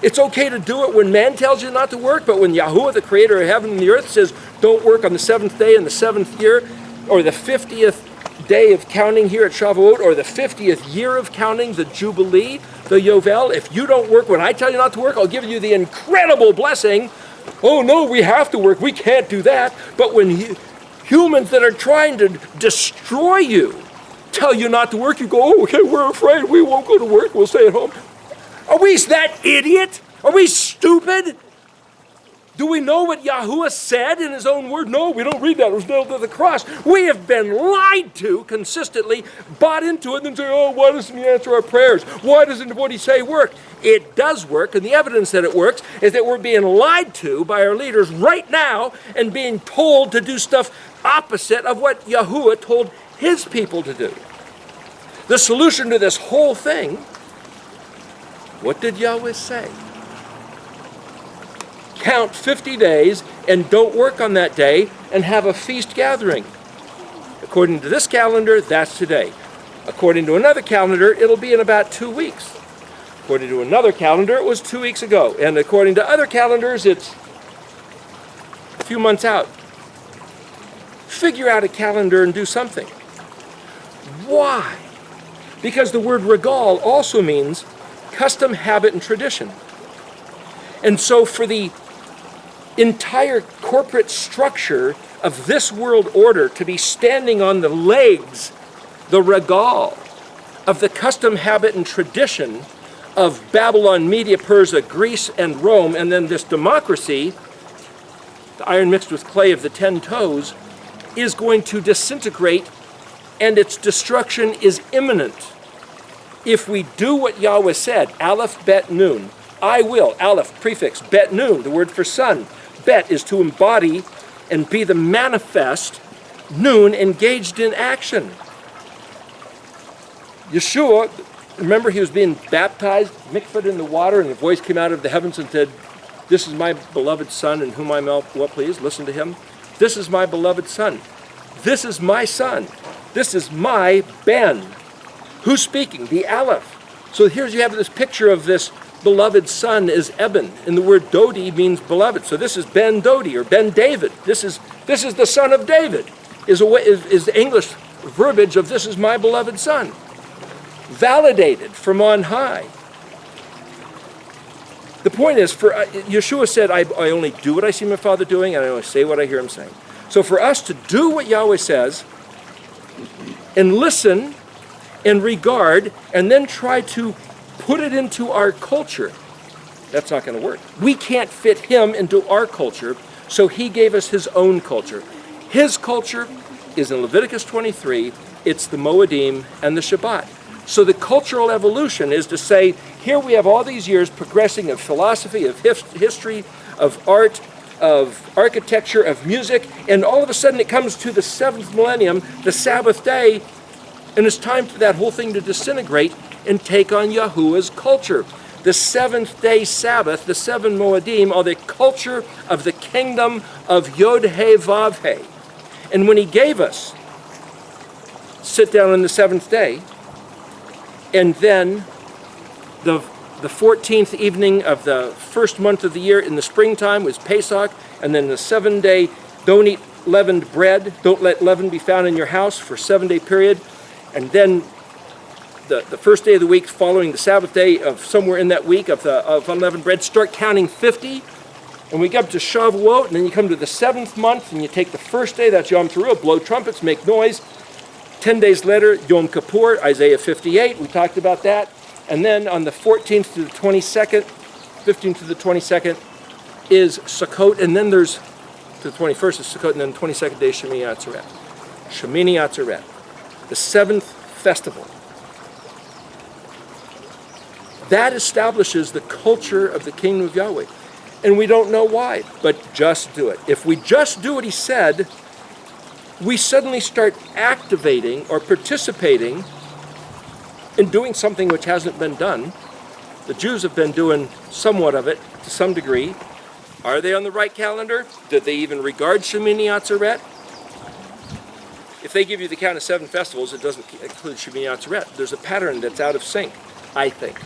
It's okay to do it when man tells you not to work, but when Yahuwah, the creator of heaven and the earth, says don't work on the 7th day in the 7th year, or the 50th day of counting here at Shavuot, or the 50th year of counting, the Jubilee, the Yovel, if you don't work when I tell you not to work, I'll give you the incredible blessing. Oh no, we have to work, we can't do that. But when humans that are trying to destroy you tell you not to work, you go, oh, okay, we're afraid, we won't go to work, we'll stay at home. Are we that idiot? Are we stupid? Do we know what Yahuwah said in his own word? No, we don't read that. It was nailed to the cross. We have been lied to consistently, bought into it, and then say, oh, why doesn't he answer our prayers? Why doesn't what he say work? It does work, and the evidence that it works is that we're being lied to by our leaders right now and being told to do stuff opposite of what Yahuwah told his people to do. The solution to this whole thing, what did Yahweh say? Count 50 days and don't work on that day and have a feast gathering. According to this calendar, that's today. According to another calendar, it'll be in about 2 weeks. According to another calendar, it was 2 weeks ago. And according to other calendars, it's a few months out. Figure out a calendar and do something. Why? Because the word regal also means custom, habit, and tradition. And so for the entire corporate structure of this world order to be standing on the legs, the regal, of the custom, habit, and tradition of Babylon, Media, Persia, Greece, and Rome, and then this democracy, the iron mixed with clay of the 10 toes, is going to disintegrate, and its destruction is imminent. If we do what Yahweh said, Aleph, Bet, Nun, I will, Aleph, prefix, Bet, Nun, the word for son. Bet is to embody and be the manifest, Nun, engaged in action. Yeshua, remember he was being baptized, mikvah in the water, and a voice came out of the heavens and said, this is my beloved son in whom I'm well pleased. Listen to him. This is my beloved son. This is my son. This is my Ben. Who's speaking? The Aleph. So here you have this picture of this beloved son is Eben, and the word Dodi means beloved. So this is Ben Dodi or Ben David. This is the son of David. Is the English verbiage of this is my beloved son. Validated from on high. The point is, Yeshua said, I only do what I see my Father doing, and I only say what I hear him saying. So for us to do what Yahweh says, and listen, and regard, and then try to put it into our culture, that's not going to work. We can't fit him into our culture, so he gave us his own culture. His culture is in Leviticus 23, it's the Moedim and the Shabbat. So the cultural evolution is to say, here we have all these years progressing of philosophy, of history, of art, of architecture, of music, and all of a sudden it comes to the 7th millennium, the Sabbath day, and it's time for that whole thing to disintegrate and take on Yahuwah's culture. The 7th day Sabbath, the 7 Moedim, are the culture of the kingdom of Yod-He Vav-He. And when he gave us, sit down on the 7th day, and then the 14th evening of the first month of the year in the springtime was Pesach, and then the 7-day, don't eat leavened bread, don't let leaven be found in your house for a 7-day period, and then the first day of the week following the Sabbath day of somewhere in that week of unleavened bread, start counting 50, and we get up to Shavuot, and then you come to the 7th month, and you take the first day, that's Yom Teruah, blow trumpets, make noise. 10 days later, Yom Kippur, Isaiah 58, we talked about that. And then on the 14th to the 22nd, 15th to the 22nd is Sukkot, and then there's, to the 21st is Sukkot, and then the 22nd day is Shemini Atzeret. Shemini Atzeret, the 7th festival. That establishes the culture of the kingdom of Yahweh. And we don't know why, but just do it. If we just do what he said, we suddenly start activating or participating in doing something which hasn't been done. The Jews have been doing somewhat of it to some degree. Are they on the right calendar? Did they even regard Shemini Atzeret? If they give you the count of 7 festivals, it doesn't include Shemini Atzeret. There's a pattern that's out of sync, I think.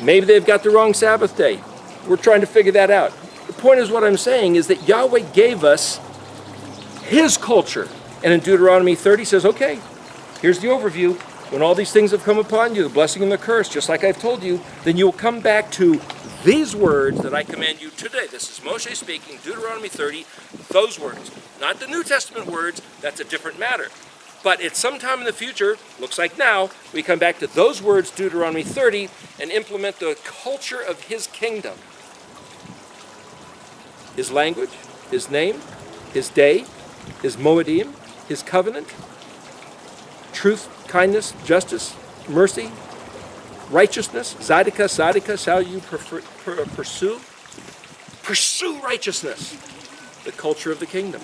Maybe they've got the wrong Sabbath day. We're trying to figure that out. The point is, what I'm saying is that Yahweh gave us his culture. And in Deuteronomy 30 says, okay, here's the overview. When all these things have come upon you, the blessing and the curse, just like I've told you, then you'll come back to these words that I command you today. This is Moshe speaking, Deuteronomy 30, those words. Not the New Testament words, that's a different matter. But at some time in the future, looks like now, we come back to those words, Deuteronomy 30, and implement the culture of his kingdom. his language, his name, his day, his Moedim, his covenant, truth, kindness, justice, mercy, righteousness, Zadika, shall you pursue? Pursue righteousness, the culture of the kingdom.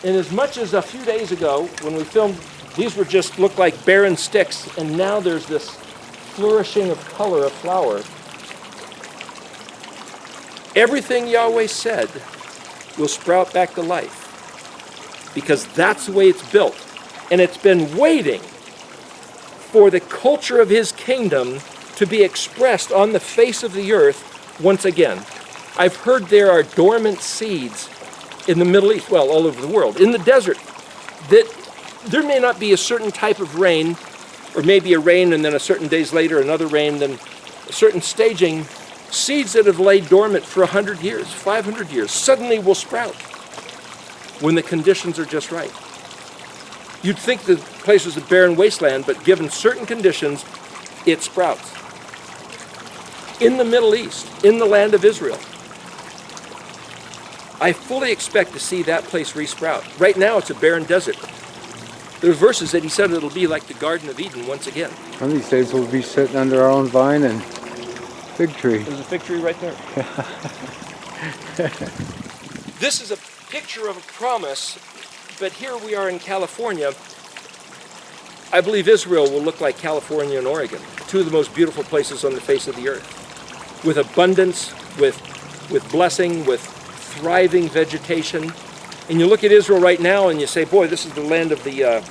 And as much as a few days ago, when we filmed, these were just looked like barren sticks, and now there's this flourishing of color, of flower. Everything Yahweh said will sprout back to life, because that's the way it's built. And it's been waiting for the culture of his kingdom to be expressed on the face of the earth once again. I've heard there are dormant seeds in the Middle East, well, all over the world, in the desert, that there may not be a certain type of rain, or maybe a rain and then a certain days later another rain, then a certain staging. Seeds that have laid dormant for 100 years, 500 years, suddenly will sprout when the conditions are just right. You'd think the place was a barren wasteland, but given certain conditions, it sprouts. In the Middle East, in the land of Israel, I fully expect to see that place resprout. Right now, it's a barren desert. There's verses that he said it'll be like the Garden of Eden once again. One of these days we'll be sitting under our own vine and fig tree. There's a fig tree right there. This is a picture of a promise, but here we are in California. I believe Israel will look like California and Oregon, two of the most beautiful places on the face of the earth, with abundance, with blessing, with thriving vegetation. And you look at Israel right now and you say, boy, this is the land of the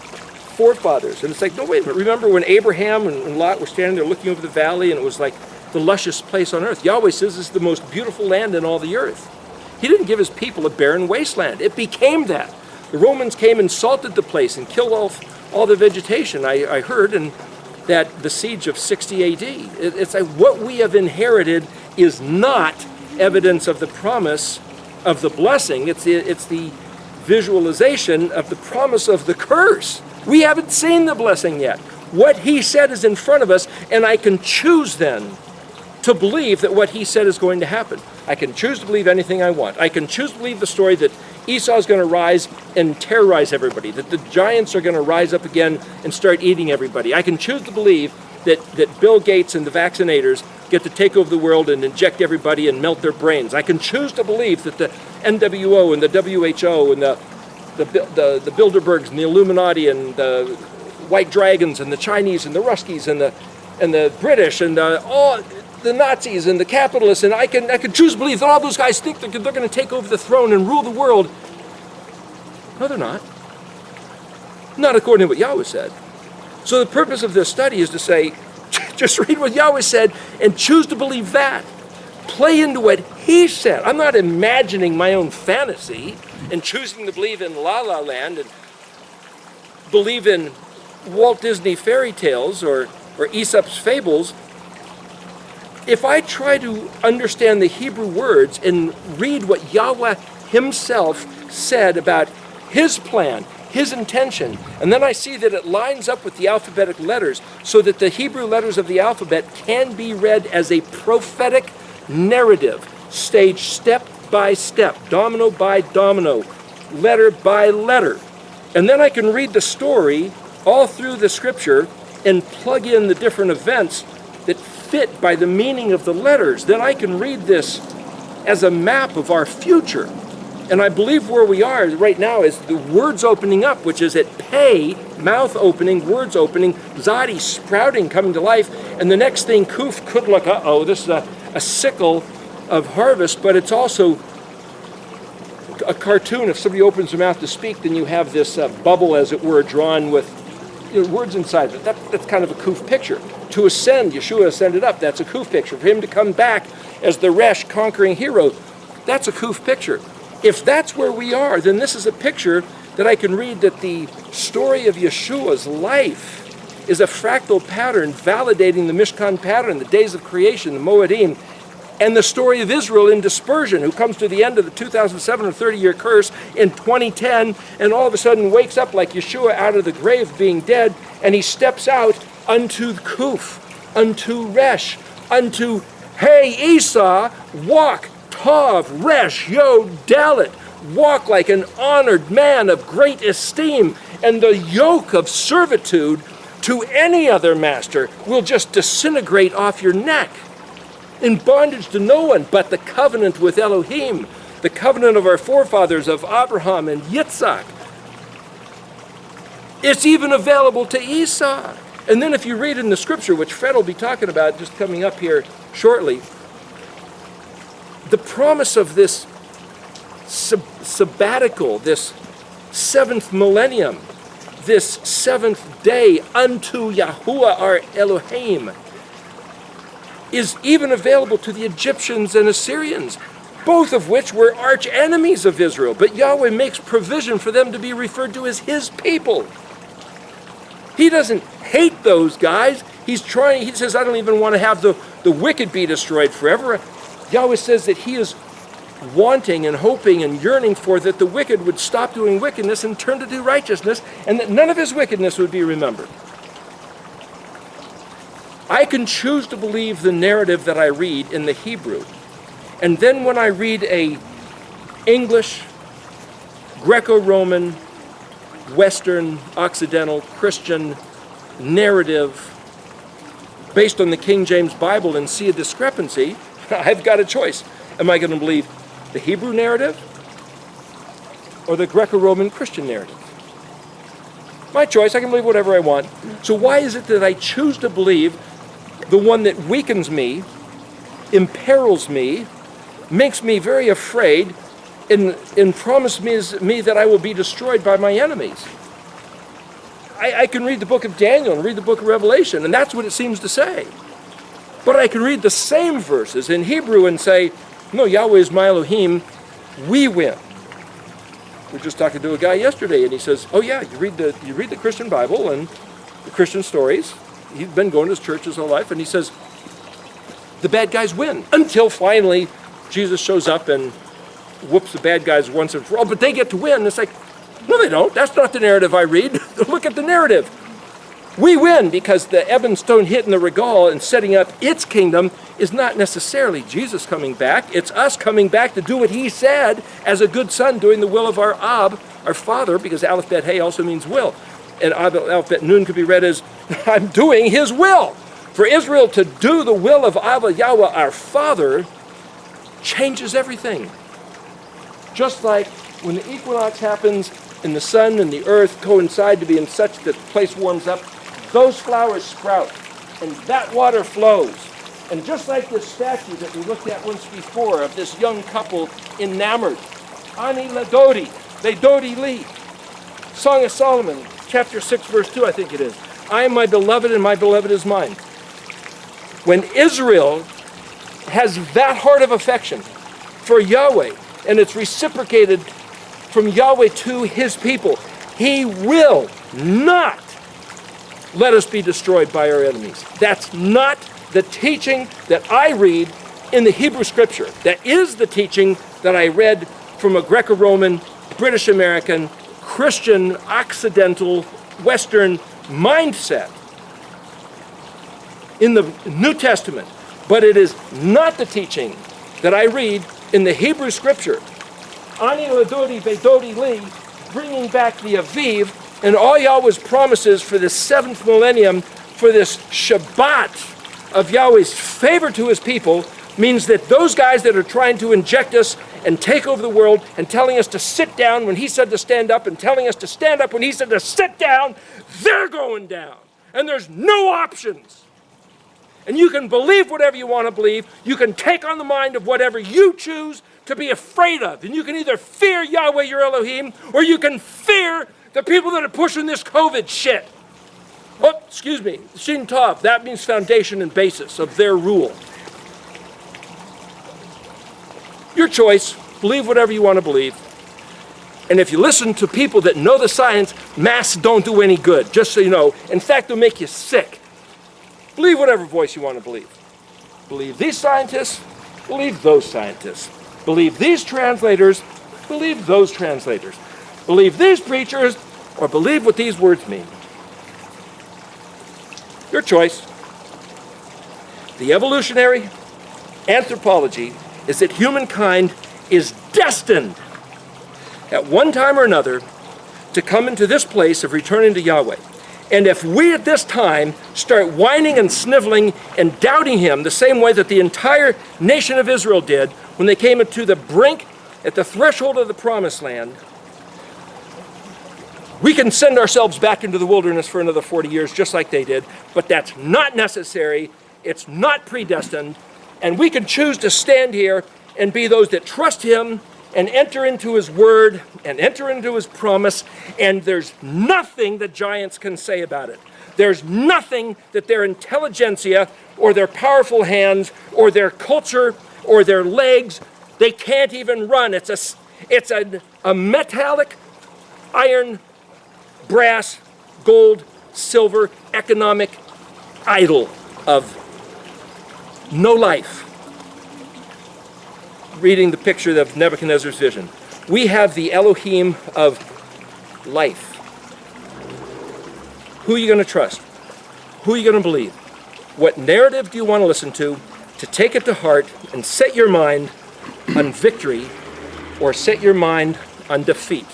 forefathers. And it's like, no, wait a minute. Remember when Abraham and Lot were standing there looking over the valley, and it was like the luscious place on earth? Yahweh says this is the most beautiful land in all the earth. He didn't give his people a barren wasteland. It became that. The Romans came and salted the place and killed off all the vegetation, I heard, and that the siege of 60 AD. It's like what we have inherited is not evidence of the promise of the blessing. It's the visualization of the promise of the curse. We haven't seen the blessing yet. What he said is in front of us, and I can choose then to believe that what he said is going to happen. I can choose to believe anything I want. I can choose to believe the story that Esau is going to rise and terrorize everybody, that the giants are going to rise up again and start eating everybody. I can choose to believe that Bill Gates and the vaccinators get to take over the world and inject everybody and melt their brains. I can choose to believe that the NWO and the WHO and the Bilderbergs and the Illuminati and the White Dragons and the Chinese and the Ruskies and the British and all the Nazis and the capitalists, and I can choose to believe that all those guys think they're going to take over the throne and rule the world. No, they're not. Not according to what Yahweh said. So the purpose of this study is to say, just read what Yahweh said and choose to believe that. Play into what he said. I'm not imagining my own fantasy and choosing to believe in La La Land and believe in Walt Disney fairy tales or Aesop's fables. If I try to understand the Hebrew words and read what Yahweh himself said about his plan, his intention, and then I see that it lines up with the alphabetic letters so that the Hebrew letters of the alphabet can be read as a prophetic narrative, staged step by step, domino by domino, letter by letter. And then I can read the story all through the scripture and plug in the different events that fit by the meaning of the letters. Then I can read this as a map of our future. And I believe where we are right now is the words opening up, which is at Pei, mouth opening, words opening, Zadi sprouting, coming to life, and the next thing, Kuf, Kudluk, this is a sickle of harvest, but it's also a cartoon. If somebody opens their mouth to speak, then you have this bubble, as it were, drawn with words inside of it. That's kind of a Kuf picture. To ascend, Yeshua ascended up, that's a Kuf picture. For him to come back as the Resh conquering hero, that's a Kuf picture. If that's where we are, then this is a picture that I can read that the story of Yeshua's life is a fractal pattern validating the Mishkan pattern, the days of creation, the Moedim, and the story of Israel in dispersion, who comes to the end of the 2007 or 30-year curse in 2010, and all of a sudden wakes up like Yeshua out of the grave being dead, and he steps out unto Kuf, unto Resh, unto, hey, Esau, walk, Tav, Resh, Yod, Dalet, walk like an honored man of great esteem, and the yoke of servitude to any other master will just disintegrate off your neck. In bondage to no one but the covenant with Elohim, the covenant of our forefathers of Abraham and Yitzhak. It's even available to Esau. And then if you read in the scripture, which Fred will be talking about just coming up here shortly, the promise of this sabbatical, this seventh millennium, this seventh day unto Yahweh our Elohim, is even available to the Egyptians and Assyrians, both of which were arch enemies of Israel. But Yahweh makes provision for them to be referred to as his people. He doesn't hate those guys. He says, I don't even want to have the wicked be destroyed forever. Yahweh says that he is wanting and hoping and yearning for that the wicked would stop doing wickedness and turn to do righteousness, and that none of his wickedness would be remembered. I can choose to believe the narrative that I read in the Hebrew, and then when I read a English, Greco-Roman, Western, Occidental, Christian narrative based on the King James Bible and see a discrepancy, I've got a choice. Am I going to believe the Hebrew narrative or the Greco-Roman Christian narrative? My choice. I can believe whatever I want. So why is it that I choose to believe the one that weakens me, imperils me, makes me very afraid, and promises me that I will be destroyed by my enemies? I can read the book of Daniel and read the book of Revelation, and that's what it seems to say. But I can read the same verses in Hebrew and say, no, Yahweh is my Elohim, we win. We were just talking to a guy yesterday, and he says, oh yeah, you read the Christian Bible and the Christian stories. He's been going to his church his whole life, and he says, the bad guys win. Until finally, Jesus shows up and whoops the bad guys once and for all, but they get to win. And it's like, no, they don't. That's not the narrative I read. Look at the narrative. We win because the ebon stone hitting the regal and setting up its kingdom is not necessarily Jesus coming back. It's us coming back to do what he said as a good son, doing the will of our Ab, our father, because Aleph Bet Hey also means will. And Aleph Bet Nun could be read as, I'm doing his will. For Israel to do the will of Abba Yahweh, our father, changes everything. Just like when the equinox happens and the sun and the earth coincide to be in such that the place warms up, those flowers sprout and that water flows. And just like this statue that we looked at once before of this young couple enamored, Ani Ladodi, Ledodi Li, Song of Solomon, chapter 6, verse 2, I think it is. I am my beloved and my beloved is mine. When Israel has that heart of affection for Yahweh, and it's reciprocated from Yahweh to his people, he will not let us be destroyed by our enemies. That's not the teaching that I read in the Hebrew scripture. That is the teaching that I read from a Greco-Roman, British American, Christian, Occidental, Western mindset in the New Testament. But it is not the teaching that I read in the Hebrew scripture. Ani Ladodi Vedodi Li, bringing back the Aviv and all Yahweh's promises for this seventh millennium, for this Shabbat of Yahweh's favor to his people, means that those guys that are trying to inject us and take over the world and telling us to sit down when he said to stand up and telling us to stand up when he said to sit down, they're going down. And there's no options. And you can believe whatever you want to believe. You can take on the mind of whatever you choose to be afraid of. And you can either fear Yahweh, your Elohim, or you can fear the people that are pushing this COVID shit. Oh, excuse me, Shin Tov, that means foundation and basis of their rule. Your choice, believe whatever you want to believe. And if you listen to people that know the science, masks don't do any good, just so you know. In fact, they'll make you sick. Believe whatever voice you want to believe. Believe these scientists, believe those scientists. Believe these translators, believe those translators. Believe these preachers, or believe what these words mean. Your choice. The evolutionary, anthropology, is that humankind is destined at one time or another to come into this place of returning to Yahweh. And if we at this time start whining and sniveling and doubting him the same way that the entire nation of Israel did when they came into the brink at the threshold of the promised land, we can send ourselves back into the wilderness for another 40 years just like they did, but that's not necessary, it's not predestined, and we can choose to stand here and be those that trust him and enter into his word and enter into his promise, and there's nothing that giants can say about it. There's nothing that their intelligentsia or their powerful hands or their culture or their legs, they can't even run. It's a metallic, iron, brass, gold, silver, economic idol of no life. Reading the picture of Nebuchadnezzar's vision. We have the Elohim of life. Who are you going to trust? Who are you going to believe? What narrative do you want to listen to take it to heart and set your mind on victory or set your mind on defeat?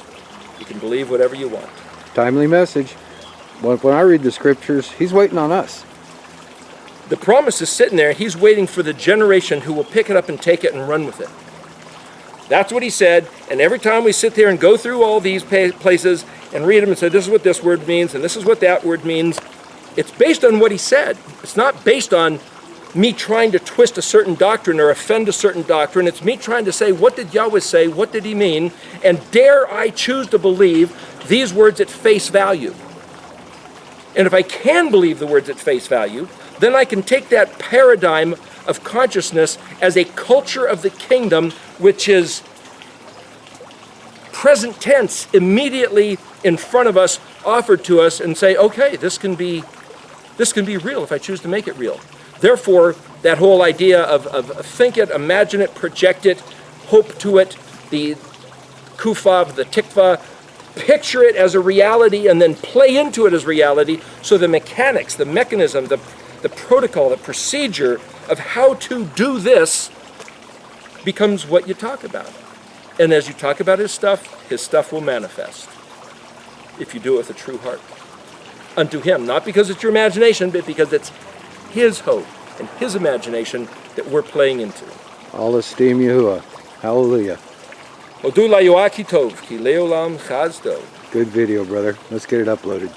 You can believe whatever you want. Timely message. When I read the scriptures, he's waiting on us. The promise is sitting there. He's waiting for the generation who will pick it up and take it and run with it. That's what he said. And every time we sit there and go through all these places and read them and say, this is what this word means and this is what that word means, it's based on what he said. It's not based on me trying to twist a certain doctrine or offend a certain doctrine. It's me trying to say, what did Yahweh say? What did he mean? And dare I choose to believe these words at face value? And if I can believe the words at face value, then I can take that paradigm of consciousness as a culture of the kingdom, which is present tense, immediately in front of us, offered to us, and say, okay, this can be real if I choose to make it real. Therefore, that whole idea of think it, imagine it, project it, hope to it, the kufav, the tikva, picture it as a reality and then play into it as reality, so the mechanics, the mechanism, the protocol, the procedure of how to do this becomes what you talk about. And as you talk about his stuff will manifest if you do it with a true heart unto him, not because it's your imagination, but because it's his hope and his imagination that we're playing into. All esteem Yahweh. Hallelujah. Odula Yoaki Tov, Ki Leolam Chaz Tov. Good video, brother. Let's get it uploaded.